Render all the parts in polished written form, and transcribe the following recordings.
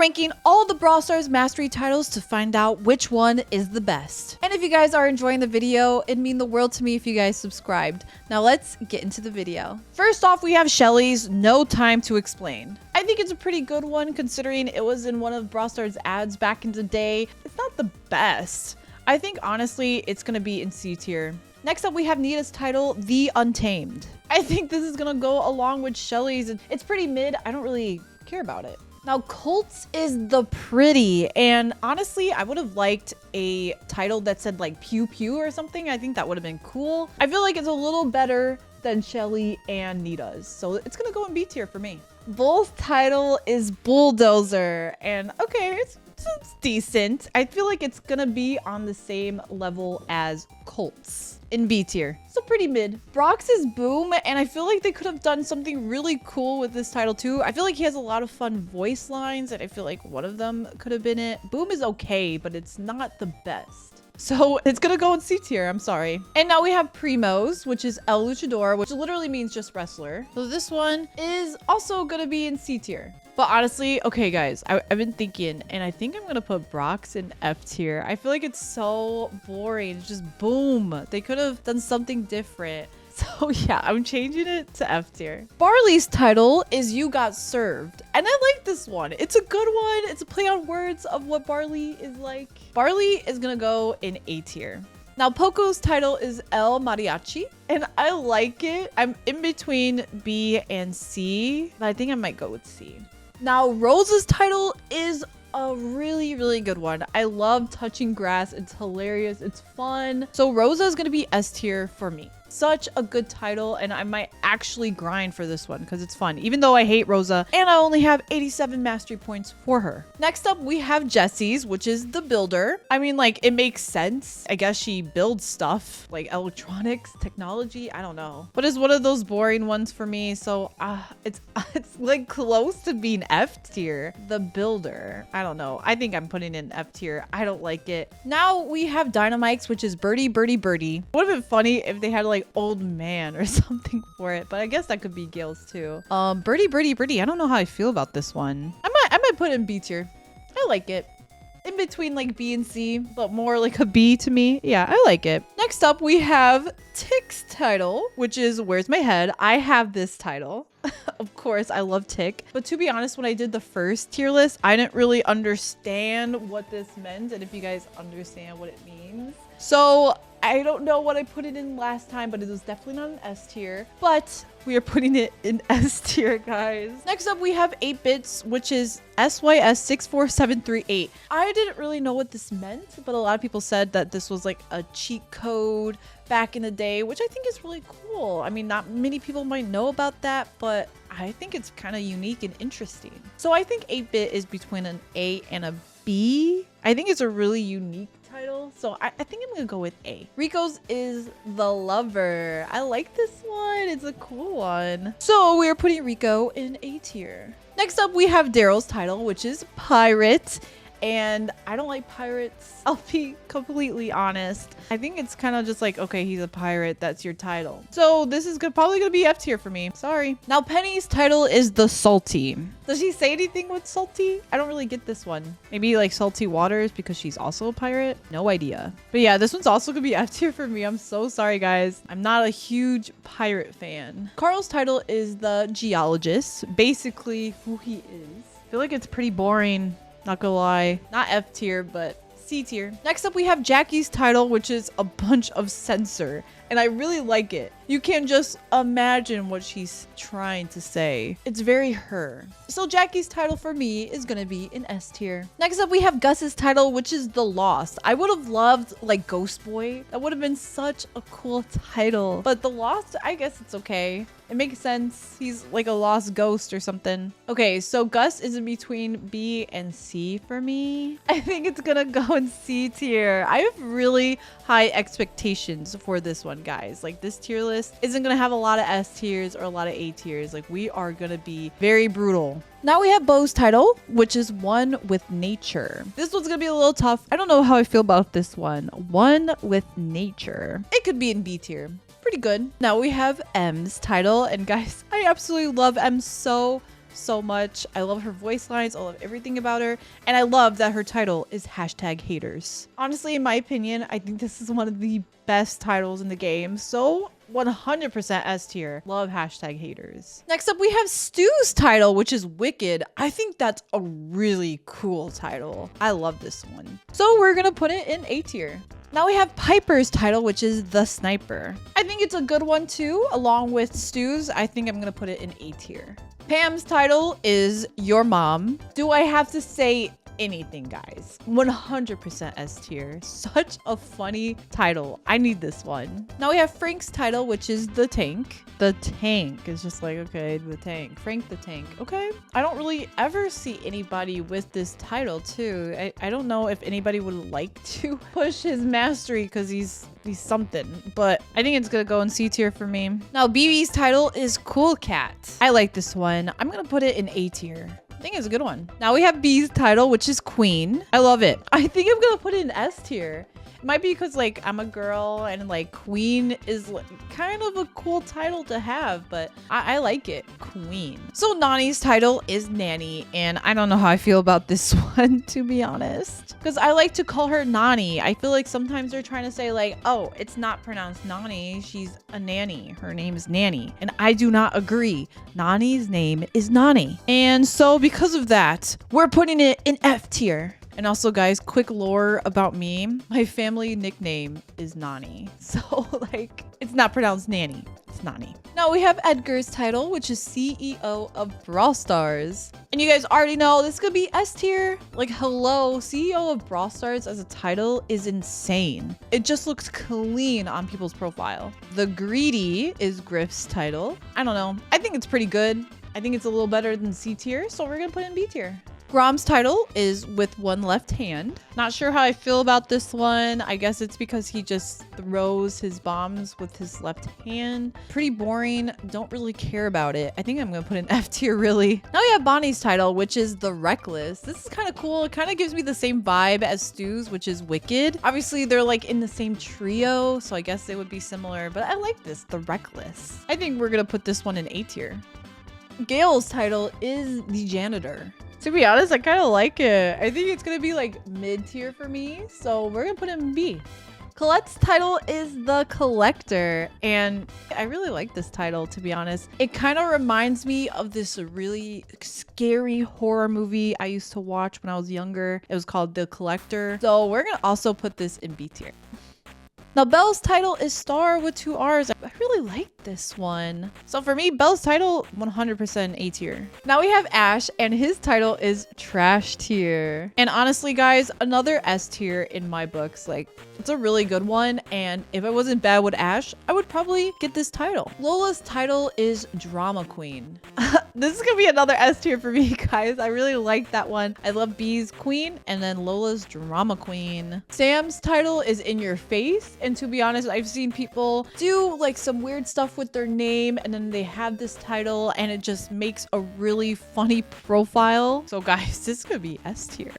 ranking all the Brawl Stars Mastery titles to find out which one is the best. And if you guys are enjoying the video, it'd mean the world to me if you guys subscribed. Now let's get into the video. First off, we have Shelly's No Time to Explain. I think it's a pretty good one considering it was in one of Brawl Stars ads back in the day. It's not the best. I think honestly, it's gonna be in C tier. Next up, we have Nita's title, The Untamed. I think this is gonna go along with Shelly's. It's pretty mid. I don't really care about it. Now, Colt's is the pretty, and honestly, I would have liked a title that said like Pew Pew or something. I think that would have been cool. I feel like it's a little better than Shelly and Nita's, so it's gonna go in B tier for me. Bull's title is Bulldozer, and okay, it's decent. I feel like it's gonna be on the same level as Colt's in B tier. So pretty mid. Brock's is Boom, and I feel like they could have done something really cool with this title too. I feel like he has a lot of fun voice lines, and I feel like one of them could have been it. Boom is okay, but it's not the best. So it's gonna go in C tier, I'm sorry. And now we have Primo's, which is El Luchador, which literally means just wrestler. So this one is also gonna be in C tier. But honestly, okay guys, I've been thinking, and I think I'm gonna put Brock's in F tier. I feel like it's so boring. It's just boom. They could have done something different. So yeah, I'm changing it to F tier. Barley's title is You Got Served. And I like this one. It's a good one. It's a play on words of what Barley is like. Barley is gonna go in A tier. Now, Poco's title is El Mariachi, and I like it. I'm in between B and C, but I think I might go with C. Now, Rosa's title is a really good one. I love touching grass. It's hilarious. It's fun. So Rosa is going to be S tier for me. Such a good title, and I might actually grind for this one because it's fun, even though I hate Rosa and I only have 87 mastery points for her. Next up, we have Jessie's, which is the builder. I mean, like, it makes sense. I guess she builds stuff like electronics, technology. I don't know, but it's one of those boring ones for me. So it's like close to being F tier. The builder, I don't know. I think I'm putting in F tier. I don't like it. Now we have Dynamite's, which is Birdie Birdie Birdie. Would have been funny if they had like Old Man or something for it, but I guess that could be Gale's too. Birdie Birdie Birdie. I don't know how I feel about this one. I might put it in B tier. I like it. In between like B and C, but more like a B to me. Yeah, I like it. Next up, we have Tick's title, which is Where's My Head? I have this title. Of course, I love Tick. But to be honest, when I did the first tier list, I didn't really understand what this meant, and if you guys understand what it means. So I don't know what I put it in last time, but it was definitely not an S tier. But we are putting it in S tier, guys. Next up, we have 8-Bits, which is SYS64738. I didn't really know what this meant, but a lot of people said that this was like a cheat code back in the day, which I think is really cool. I mean, not many people might know about that, but I think it's kind of unique and interesting. So I think 8-Bit is between an A and a B. I think it's a really unique title, so I think I'm gonna go with A. Rico's is The Lover. I like this one. It's a cool one. So we're putting Rico in A tier. Next up, we have Daryl's title, which is Pirate. And I don't like pirates. I'll be completely honest. I think it's kind of just like, okay, he's a pirate. That's your title. So this is probably going to be F tier for me. Sorry. Now, Penny's title is The Salty. Does she say anything with salty? I don't really get this one. Maybe like Salty Waters because she's also a pirate? No idea. But yeah, this one's also going to be F tier for me. I'm so sorry, guys. I'm not a huge pirate fan. Carl's title is The Geologist. Basically who he is. I feel like it's pretty boring. Not gonna lie. Not F tier, but C tier. Next up, we have Jackie's title, which is a bunch of censor. And I really like it. You can just imagine what she's trying to say. It's very her. So Jackie's title for me is gonna be in S tier. Next up, we have Gus's title, which is The Lost. I would have loved like Ghost Boy. That would have been such a cool title. But The Lost, I guess it's okay. It makes sense. He's like a lost ghost or something. Okay, so Gus is in between B and C for me. I think it's gonna go in C tier. I have really high expectations for this one, guys. Like, this tier list isn't gonna have a lot of S tiers or a lot of A tiers. Like, we are gonna be very brutal. Now we have Bo's title, which is One with Nature. This one's gonna be a little tough. I don't know how I feel about this one. One with Nature. It could be in B tier. Pretty good. Now we have M's title, and guys, I absolutely love M so so much. I love her voice lines. I love everything about her. And I love that her title is #haters. Honestly, in my opinion, I think this is one of the best titles in the game. So 100% S tier. Love #haters. Next up, we have Stu's title, which is Wicked. I think that's a really cool title. I love this one. So we're gonna put it in A tier. Now we have Piper's title, which is The Sniper. I think it's a good one too, along with Stu's. I think I'm gonna put it in A tier. Pam's title is Your Mom. Do I have to say anything, guys? 100% S tier. Such a funny title. I need this one. Now we have Frank's title, which is The Tank. The Tank is just like, okay, the tank. Frank the Tank. Okay. I don't really ever see anybody with this title too. I don't know if anybody would like to push his mastery because he's something, but I think it's gonna go in C tier for me. Now BB's title is Cool Cat. I like this one. I'm gonna put it in A tier. I think it's a good one. Now we have B's title, which is Queen. I love it. I think I'm gonna put it in S tier. It might be because like I'm a girl and like Queen is like, kind of a cool title to have, but I like it. Queen. So Nani's title is Nanny, and I don't know how I feel about this one, to be honest, because I like to call her Nani. I feel like sometimes they're trying to say like, oh, it's not pronounced Nani, she's a nanny, her name is Nanny, and I do not agree. Nani's name is Nani, and so because of that, we're putting it in F tier. And also, guys, quick lore about me. My family nickname is Nani. So, like, it's not pronounced Nanny. It's Nani. Now we have Edgar's title, which is CEO of Brawl Stars. And you guys already know this could be S tier. Like, hello, CEO of Brawl Stars as a title is insane. It just looks clean on people's profile. The Greedy is Griff's title. I don't know. I think it's pretty good. I think it's a little better than C tier. So we're going to put it in B tier. Grom's title is With One Left Hand. Not sure how I feel about this one. I guess it's because he just throws his bombs with his left hand. Pretty boring. Don't really care about it. I think I'm gonna put an F tier, really. Now we have Bonnie's title, which is The Reckless. This is kind of cool. It kind of gives me the same vibe as Stu's, which is Wicked. Obviously, they're like in the same trio, so I guess they would be similar, but I like this, The Reckless. I think we're gonna put this one in A tier. Gail's title is The Janitor. To be honest, I kind of like it. I think it's going to be like mid tier for me. So we're going to put it in B. Colette's title is The Collector. And I really like this title, to be honest. It kind of reminds me of this really scary horror movie I used to watch when I was younger. It was called The Collector. So we're going to also put this in B tier. Now, Belle's title is Star with 2 R's. I really like this one. So for me, Belle's title, 100% A tier. Now we have Ash, and his title is Trash tier. And honestly, guys, another S tier in my books. Like, it's a really good one. And if I wasn't bad with Ash, I would probably get this title. Lola's title is Drama Queen. This is gonna be another S tier for me, guys. I really like that one. I love B's Queen and then Lola's Drama Queen. Sam's title is In Your Face. And to be honest, I've seen people do like some weird stuff with their name and then they have this title and it just makes a really funny profile. So guys, this could be S tier.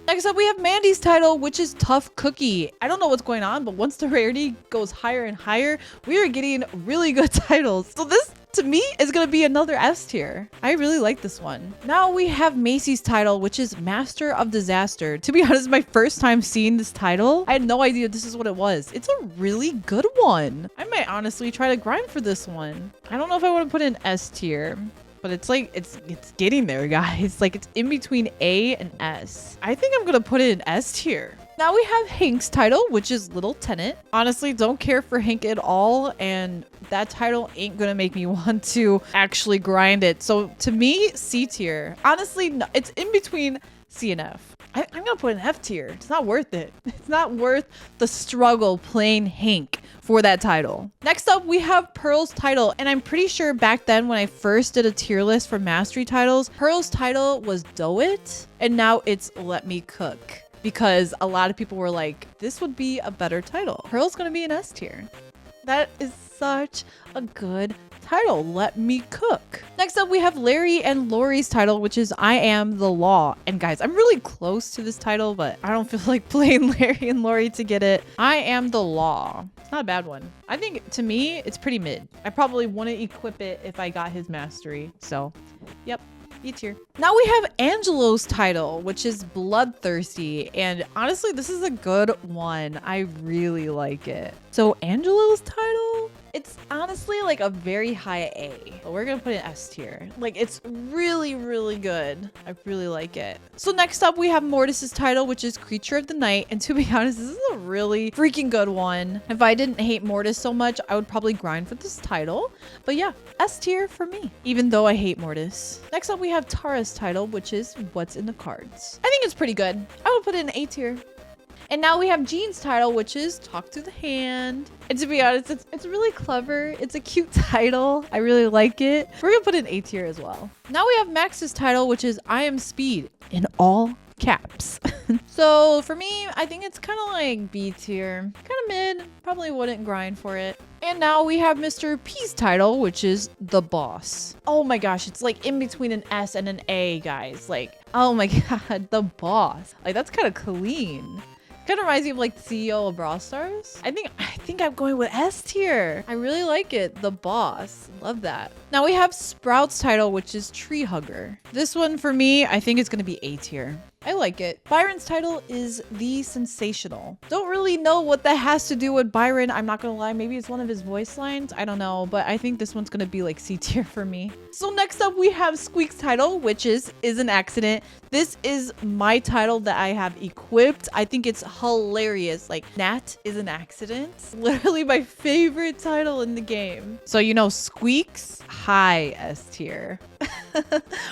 Next up, we have Mandy's title, which is Tough Cookie. I don't know what's going on, but once the rarity goes higher and higher, we are getting really good titles. So this, to me, is going to be another S tier. I really like this one. Now we have Macy's title, which is Master of Disaster. To be honest, my first time seeing this title, I had no idea this is what it was. It's a really good one. I might honestly try to grind for this one. I don't know if I want to put in S tier. But it's like, it's getting there, guys. Like, it's in between A and S. I think I'm gonna put it in S tier. Now we have Hank's title, which is Little Tenant. Honestly, don't care for Hank at all. And that title ain't gonna make me want to actually grind it. So to me, C tier. Honestly, no, it's in between C and F. I'm gonna put an F tier. It's not worth it. It's not worth the struggle playing Hank for that title. Next up, we have Pearl's title. And I'm pretty sure back then when I first did a tier list for mastery titles, Pearl's title was Do It. And now it's Let Me Cook. Because a lot of people were like, this would be a better title. Pearl's gonna be an S tier. That is such a good title, Let Me Cook. Next up, we have Larry and Lori's title, which is I Am the Law. And guys, I'm really close to this title, but I don't feel like playing Larry and Lori to get it. I Am the Law. It's not a bad one. I think, to me, it's pretty mid. I probably wouldn't equip it if I got his mastery. So, yep. B tier. Now we have Angelo's title, which is Bloodthirsty. And honestly, this is a good one. I really like it. So Angelo's title, it's honestly like a very high A, but we're gonna put it S tier. Like, it's really, really good. I really like it. So next up, we have Mortis's title, which is Creature of the Night. And to be honest, this is a really freaking good one. If I didn't hate Mortis so much, I would probably grind for this title. But yeah, S tier for me, even though I hate Mortis. Next up, we have Tara's title, which is What's in the Cards. I think it's pretty good. I would put it in A tier. And now we have Jean's title, which is Talk to the Hand. And to be honest, it's really clever. It's a cute title. I really like it. We're gonna put it in A tier as well. Now we have Max's title, which is I Am Speed, in all caps. So for me, I think it's kind of like B tier. Kind of mid. Probably wouldn't grind for it. And now we have Mr. P's title, which is The Boss. Oh my gosh, it's like in between an S and an A, guys. Like, oh my god, The Boss. Like, that's kind of clean. Kind of reminds me of like the CEO of Brawl Stars. I think I'm going with S tier. I really like it. The Boss. Love that. Now we have Sprout's title, which is Tree Hugger. This one for me, I think it's going to be A tier. I like it. Byron's title is The Sensational. Don't really know what that has to do with Byron. I'm not gonna lie. Maybe it's one of his voice lines. I don't know. But I think this one's gonna be like C tier for me. So next up we have Squeak's title, which is an Accident. This is my title that I have equipped. I think it's hilarious. Like, Nat is an Accident. Literally my favorite title in the game. So, you know, Squeak's high S tier.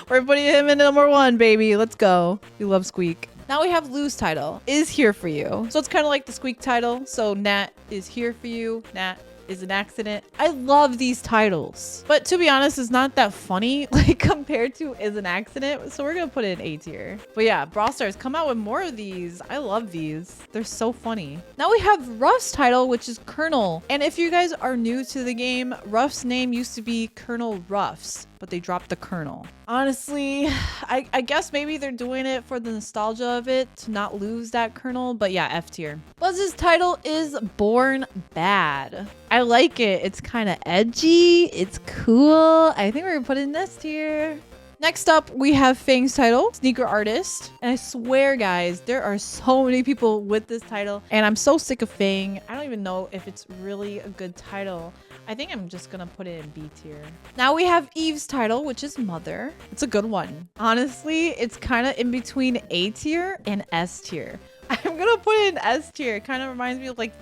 We're putting him in #1, baby. Let's go. We love Squeak. Now we have Lou's title, Is Here For You. So it's kind of like the Squeak title. So Nat is here for you. Nat is an Accident. I love these titles. But to be honest, it's not that funny like compared to Is an Accident. So we're going to put it in A tier. But yeah, Brawl Stars, come out with more of these. I love these. They're so funny. Now we have Ruff's title, which is Colonel. And if you guys are new to the game, Ruff's name used to be Colonel Ruffs, but they dropped the Colonel. Honestly, I guess maybe they're doing it for the nostalgia of it to not lose that Colonel, but yeah, F tier. Buzz's title is Born Bad. I like it. It's kind of edgy. It's cool. I think we're gonna put it in S tier. Next up, we have Fang's title, Sneaker Artist. And I swear, guys, there are so many people with this title. And I'm so sick of Fang. I don't even know if it's really a good title. I think I'm just gonna put it in B tier. Now we have Eve's title, which is Mother. It's a good one. Honestly, it's kind of in between A tier and S tier. I'm gonna put it in S tier. It kind of reminds me of like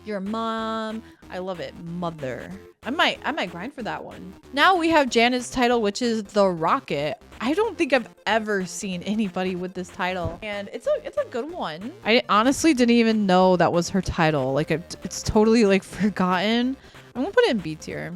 your mom. I love it. Mother. I might grind for that one. Now we have Janet's title, which is The Rocket. I don't think I've ever seen anybody with this title, and it's a good one. I honestly didn't even know that was her title. Like, it's totally like forgotten. I'm gonna put it in B tier.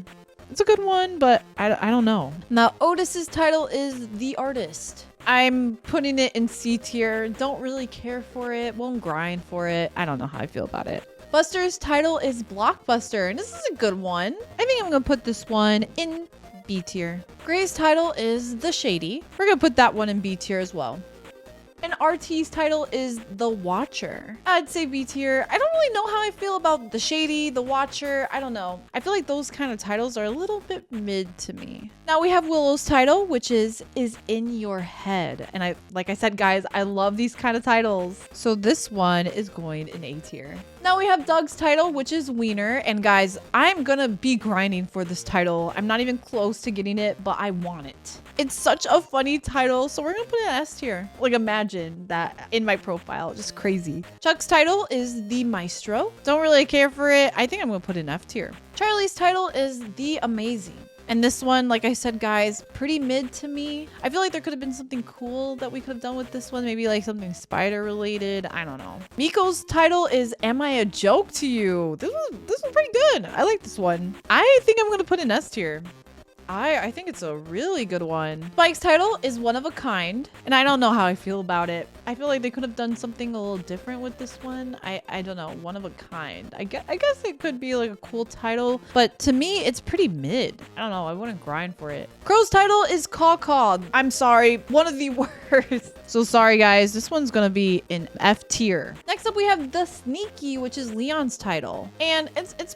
It's a good one, but I don't know. Now Otis's title is The Artist. I'm putting it in C tier. Don't really care for it. Won't grind for it. I don't know how I feel about it. Buster's title is Blockbuster, and this is a good one. I think I'm gonna put this one in B tier. Gray's title is The Shady. We're gonna put that one in B tier as well. And RT's title is The Watcher. I'd say B tier. I don't really know how I feel about The Shady, The Watcher. I don't know. I feel like those kind of titles are a little bit mid to me. Now we have Willow's title, which is In Your Head. And like I said, guys, I love these kind of titles. So this one is going in A tier. Now we have Doug's title, which is Wiener. And guys, I'm gonna be grinding for this title. I'm not even close to getting it, but I want it. It's such a funny title, so we're gonna put it in S tier. Like, imagine that in my profile, just crazy. Chuck's title is The Maestro. Don't really care for it. I think I'm gonna put it in F tier. Charlie's title is The Amazing. And this one, like I said, guys, pretty mid to me. I feel like there could have been something cool that we could have done with this one. Maybe like something spider related. I don't know. Miko's title is Am I a Joke to You? This was pretty good. I like this one. I think I'm gonna put in S tier. I think it's a really good one. Spike's title is one of a kind, and I don't know how I feel about it. I feel like they could have done something a little different with this one. I don't know, one of a kind. I guess it could be like a cool title, but to me, it's pretty mid. I don't know, I wouldn't grind for it. Crow's title is Caw Caw. I'm sorry, one of the worst. So sorry guys, this one's gonna be in F tier. Next up we have the Sneaky, which is Leon's title, and it's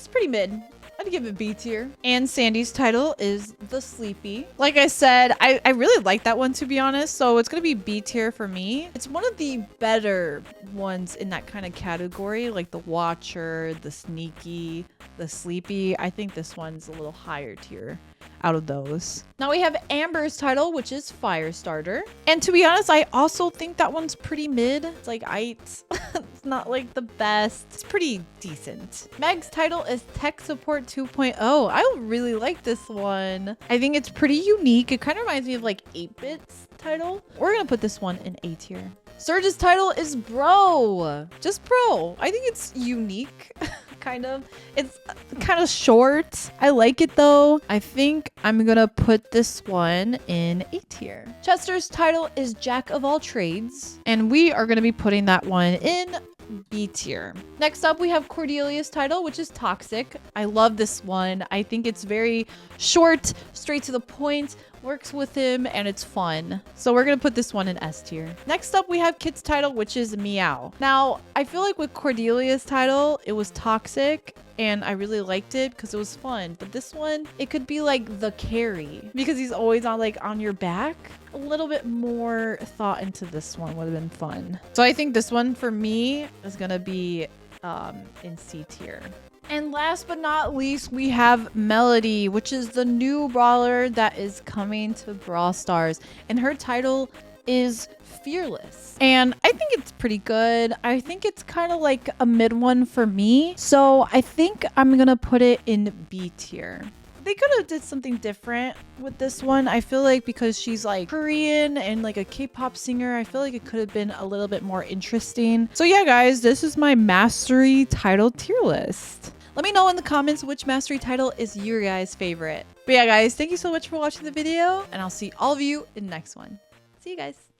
pretty mid. I'd give it B tier. And Sandy's title is the Sleepy. Like I said, I really like that one, to be honest. So it's gonna be B tier for me. It's one of the better ones in that kind of category, like the Watcher, the Sneaky, the Sleepy. I think this one's a little higher tier out of those. Now we have Amber's title, which is Firestarter. And to be honest, I also think that one's pretty mid. It's like it's not like the best. It's pretty decent. Meg's title is Tech Support 2.0. I really like this one. I think it's pretty unique. It kind of reminds me of like 8-Bit's title. We're gonna put this one in A tier. Surge's title is Bro. Just Bro. I think it's unique. Kind of. It's kind of short. I like it though. I think I'm gonna put this one in A tier. Chester's title is Jack of All Trades, and we are gonna be putting that one in B tier. Next up, we have Cordelia's title, which is Toxic. I love this one. I think it's very short, straight to the point, works with him, and it's fun. So we're gonna put this one in S tier. Next up, we have Kit's title, which is Meow. Now, I feel like with Cordelia's title, it was Toxic, and I really liked it because it was fun. But this one, it could be like the carry because he's always on your back. A little bit more thought into this one would have been fun. So I think this one for me is gonna be in C tier. And last but not least, we have Melody, which is the new brawler that is coming to Brawl Stars, and her title is Fearless. And I think it's pretty good. I think it's kind of like a mid one for me. So I think I'm gonna put it in B tier. They could have did something different with this one. I feel like because she's like Korean and like a K-pop singer, I feel like it could have been a little bit more interesting. So yeah, guys, this is my mastery title tier list. Let me know in the comments which mastery title is your guys' favorite. But yeah, guys, thank you so much for watching the video, and I'll see all of you in the next one. See you guys.